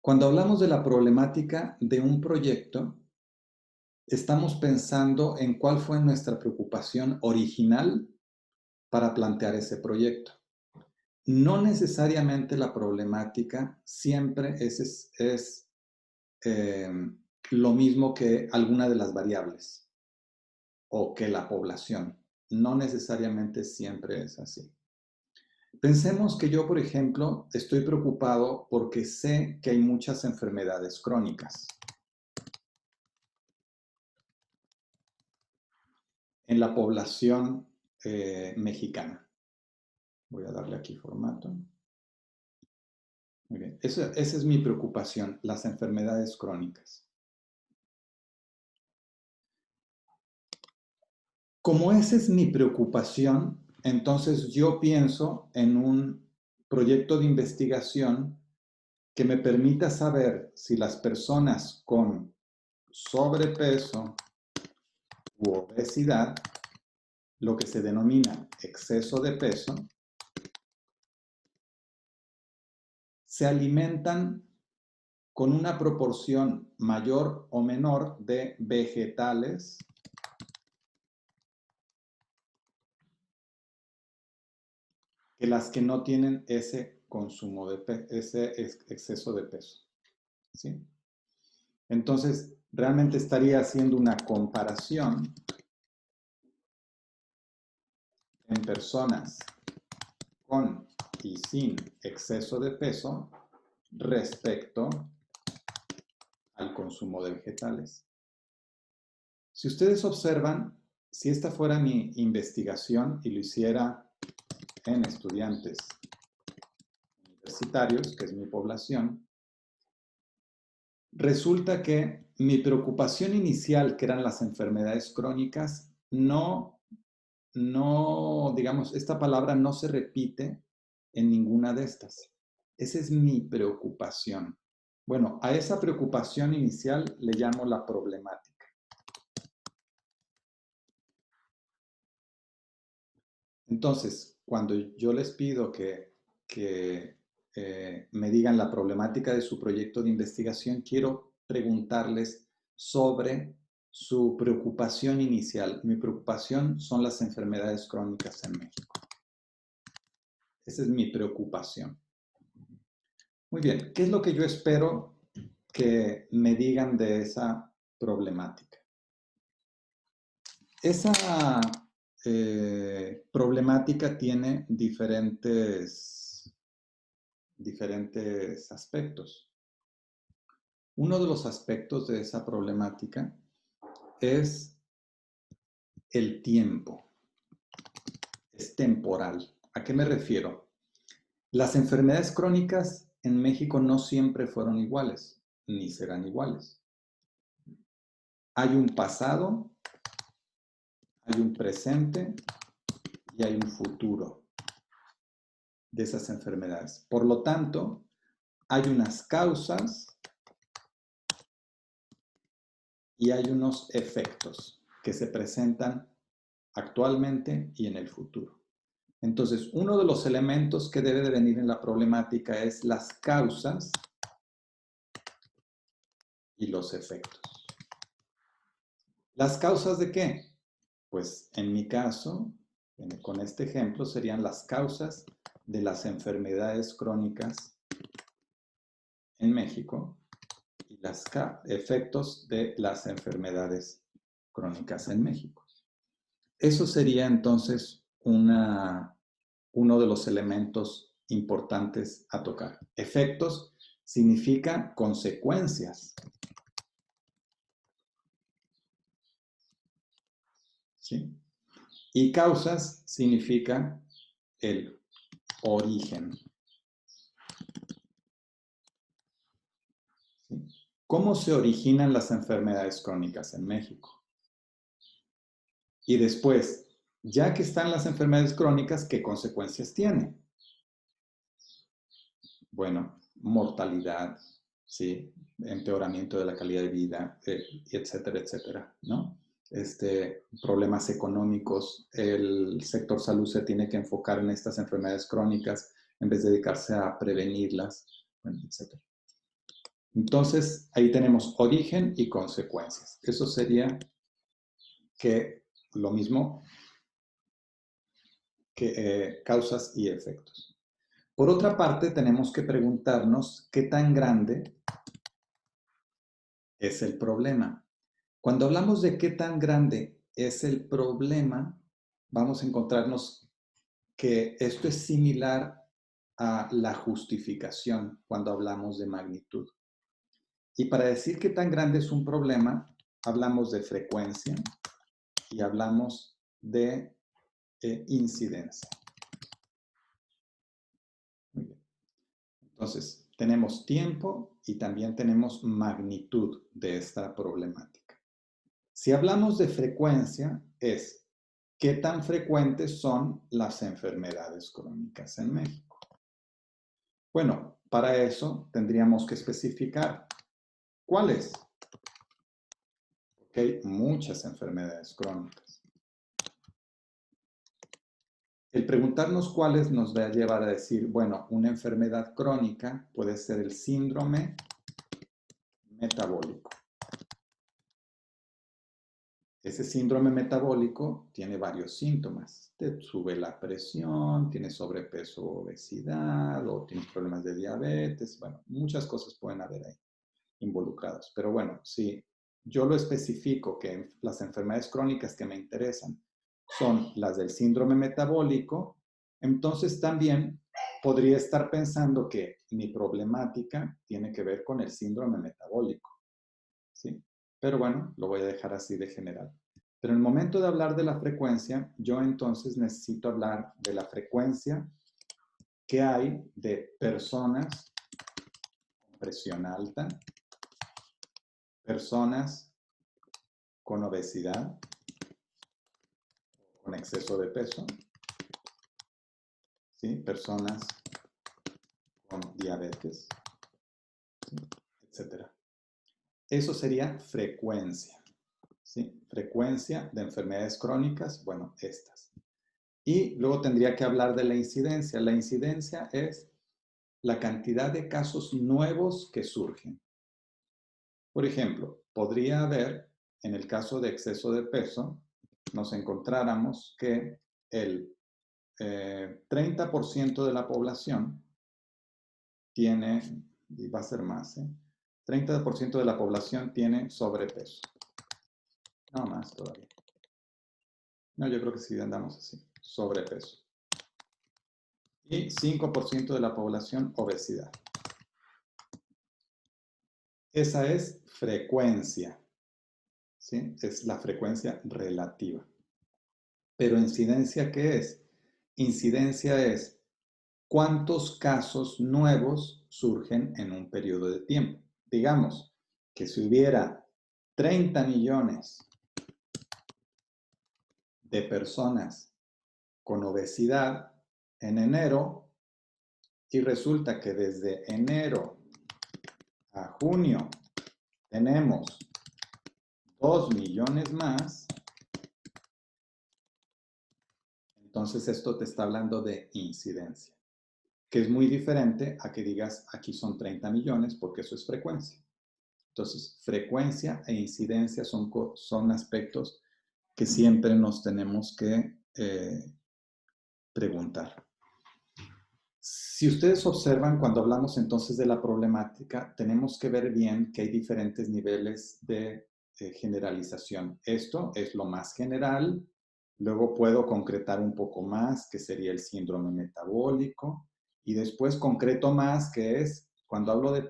Cuando hablamos de la problemática de un proyecto, estamos pensando en cuál fue nuestra preocupación original para plantear ese proyecto. No necesariamente la problemática siempre es lo mismo que alguna de las variables o que la población. No necesariamente siempre es así. Pensemos que yo, por ejemplo, estoy preocupado porque sé que hay muchas enfermedades crónicas en la población mexicana. Voy a darle aquí formato. Muy bien. Esa es mi preocupación, las enfermedades crónicas. Como esa es mi preocupación, entonces yo pienso en un proyecto de investigación que me permita saber si las personas con sobrepeso u obesidad, lo que se denomina exceso de peso, se alimentan con una proporción mayor o menor de vegetales que las que no tienen ese consumo de ese exceso de peso. ¿Sí? Entonces, realmente estaría haciendo una comparación en personas con y sin exceso de peso respecto al consumo de vegetales. Si ustedes observan, si esta fuera mi investigación y lo hiciera en estudiantes universitarios, que es mi población, resulta que mi preocupación inicial, que eran las enfermedades crónicas, digamos, esta palabra no se repite en ninguna de estas. Esa es mi preocupación. Bueno, a esa preocupación inicial le llamo la problemática. Entonces, cuando yo les pido que me digan la problemática de su proyecto de investigación, quiero preguntarles sobre su preocupación inicial. Mi preocupación son las enfermedades crónicas en México. Esa es mi preocupación. Muy bien, ¿qué es lo que yo espero que me digan de esa problemática? Esa problemática tiene diferentes aspectos. Uno de los aspectos de esa problemática es el tiempo. Es temporal. ¿A qué me refiero? Las enfermedades crónicas en México no siempre fueron iguales, ni serán iguales. Hay un pasado, hay un presente y hay un futuro de esas enfermedades. Por lo tanto, hay unas causas y hay unos efectos que se presentan actualmente y en el futuro. Entonces, uno de los elementos que debe de venir en la problemática es las causas y los efectos. ¿Las causas de qué? Pues en mi caso, con este ejemplo, serían las causas de las enfermedades crónicas en México y los efectos de las enfermedades crónicas en México. Eso sería entonces uno de los elementos importantes a tocar. Efectos significa consecuencias. ¿Sí? Y causas significa el origen. ¿Sí? ¿Cómo se originan las enfermedades crónicas en México? Y después, ya que están las enfermedades crónicas, ¿qué consecuencias tienen? Bueno, mortalidad, ¿sí? Empeoramiento de la calidad de vida, etcétera, etcétera, ¿no? Problemas económicos, el sector salud se tiene que enfocar en estas enfermedades crónicas en vez de dedicarse a prevenirlas, bueno, etcétera. Entonces, ahí tenemos origen y consecuencias. Eso sería que lo mismo que causas y efectos. Por otra parte, tenemos que preguntarnos qué tan grande es el problema. Cuando hablamos de qué tan grande es el problema, vamos a encontrarnos que esto es similar a la justificación cuando hablamos de magnitud. Y para decir qué tan grande es un problema, hablamos de frecuencia y hablamos de incidencia. Muy bien. Entonces, tenemos tiempo y también tenemos magnitud de esta problemática. Si hablamos de frecuencia, es qué tan frecuentes son las enfermedades crónicas en México. Bueno, para eso tendríamos que especificar cuáles, porque hay muchas enfermedades crónicas. El preguntarnos cuáles nos va a llevar a decir, bueno, una enfermedad crónica puede ser el síndrome metabólico. Ese síndrome metabólico tiene varios síntomas. Te sube la presión, tienes sobrepeso o obesidad, o tienes problemas de diabetes. Bueno, muchas cosas pueden haber ahí involucradas. Pero bueno, si yo lo especifico que las enfermedades crónicas que me interesan son las del síndrome metabólico, entonces también podría estar pensando que mi problemática tiene que ver con el síndrome metabólico. ¿Sí? Pero bueno, lo voy a dejar así de general. Pero en el momento de hablar de la frecuencia, yo entonces necesito hablar de la frecuencia que hay de personas con presión alta, personas con obesidad, con exceso de peso, ¿sí? Personas con diabetes, ¿sí? Etcétera. Eso sería frecuencia, ¿sí? Frecuencia de enfermedades crónicas, bueno, estas. Y luego tendría que hablar de la incidencia. La incidencia es la cantidad de casos nuevos que surgen. Por ejemplo, podría haber, en el caso de exceso de peso, nos encontráramos que el 30% de la población tiene, y va a ser más, 30% de la población tiene sobrepeso. No más todavía. No, yo creo que sí andamos así, sobrepeso. Y 5% de la población obesidad. Esa es frecuencia, ¿sí? Es la frecuencia relativa. Pero incidencia, ¿qué es? Incidencia es cuántos casos nuevos surgen en un periodo de tiempo. Digamos que si hubiera 30 millones de personas con obesidad en enero y resulta que desde enero a junio tenemos 2 millones más, entonces esto te está hablando de incidencia, que es muy diferente a que digas aquí son 30 millones porque eso es frecuencia. Entonces, frecuencia e incidencia son aspectos que siempre nos tenemos que preguntar. Si ustedes observan, cuando hablamos entonces de la problemática, tenemos que ver bien que hay diferentes niveles de generalización. Esto es lo más general, luego puedo concretar un poco más, que sería el síndrome metabólico, y después concreto más, que es, cuando hablo de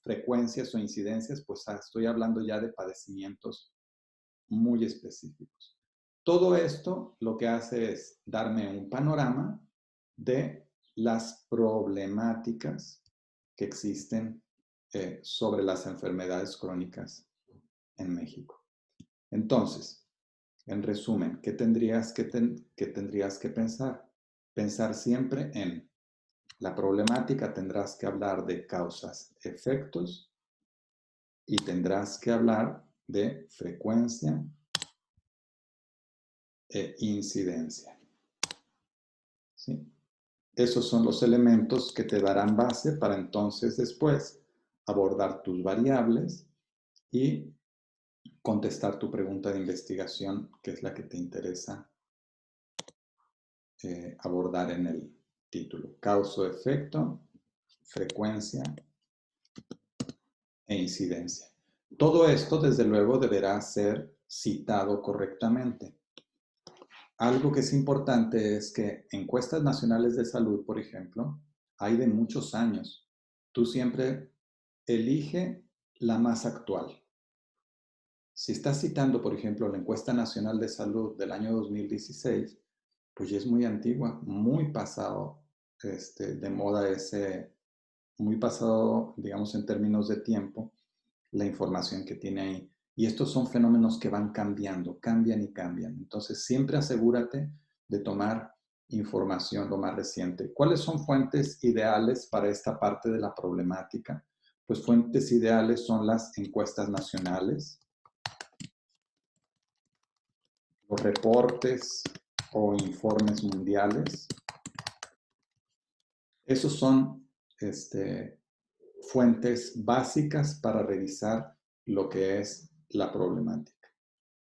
frecuencias o incidencias, pues estoy hablando ya de padecimientos muy específicos. Todo esto lo que hace es darme un panorama de las problemáticas que existen sobre las enfermedades crónicas en México. Entonces, en resumen, ¿qué tendrías que pensar? Pensar siempre en la problemática, tendrás que hablar de causas, efectos y tendrás que hablar de frecuencia e incidencia. ¿Sí? Esos son los elementos que te darán base para entonces después abordar tus variables y contestar tu pregunta de investigación, que es la que te interesa abordar en el título. Causa-efecto, frecuencia e incidencia. Todo esto, desde luego, deberá ser citado correctamente. Algo que es importante es que encuestas nacionales de salud, por ejemplo, hay de muchos años. Tú siempre elige la más actual. Si estás citando, por ejemplo, la encuesta nacional de salud del año 2016, pues ya es muy antigua, muy pasado de moda muy pasado, digamos, en términos de tiempo, la información que tiene ahí. Y estos son fenómenos que van cambiando, cambian y cambian. Entonces, siempre asegúrate de tomar información lo más reciente. ¿Cuáles son fuentes ideales para esta parte de la problemática? Pues fuentes ideales son las encuestas nacionales, los reportes o informes mundiales. Esos son fuentes básicas para revisar lo que es la problemática.